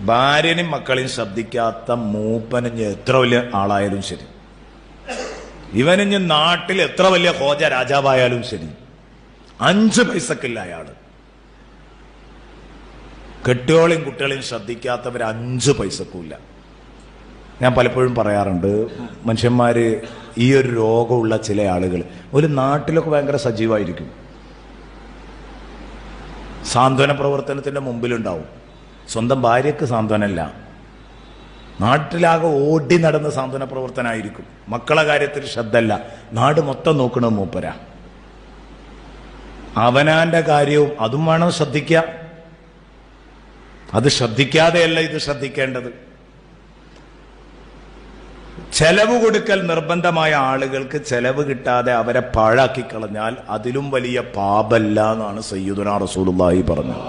ഭാര്യനെയും മക്കളെയും ശ്രദ്ധിക്കാത്ത മൂപ്പനിഞ്ഞ് എത്ര വലിയ ആളായാലും ശരി, ഇവനിഞ്ഞ് നാട്ടിൽ എത്ര വലിയ ഹോജ രാജാവായാലും ശരി, 5 പൈസക്കില്ല അയാള്. കെട്ടിയോളെയും കുട്ടികളെയും ശ്രദ്ധിക്കാത്തവർ 5 പൈസക്കുമില്ല. ഞാൻ പലപ്പോഴും പറയാറുണ്ട്, മനുഷ്യന്മാര് ഈ ഒരു രോഗമുള്ള ചില ആളുകൾ ഒരു നാട്ടിലൊക്കെ ഭയങ്കര സജീവമായിരിക്കും, സാന്ത്വന പ്രവർത്തനത്തിന്റെ മുമ്പിലുണ്ടാവും, സ്വന്തം ഭാര്യക്ക് സാന്ത്വനല്ല, നാട്ടിലാകെ ഓടി നടന്ന് സാന്ത്വന പ്രവർത്തനമായിരിക്കും, മക്കളെ കാര്യത്തിൽ ശ്രദ്ധല്ല, നാട് മൊത്തം നോക്കണത് മൂപ്പര. അവനാന്റെ കാര്യവും അതും വേണം ശ്രദ്ധിക്കുക. അത് ശ്രദ്ധിക്കാതെയല്ല ഇത് ശ്രദ്ധിക്കേണ്ടത്. ചെലവ് കൊടുക്കൽ നിർബന്ധമായ ആളുകൾക്ക് ചെലവ് കിട്ടാതെ അവരെ പാഴാക്കി കളഞ്ഞാൽ അതിലും വലിയ പാപല്ല എന്നാണ് സയ്യിദുനാ റസൂലുള്ളാഹി പറഞ്ഞത്.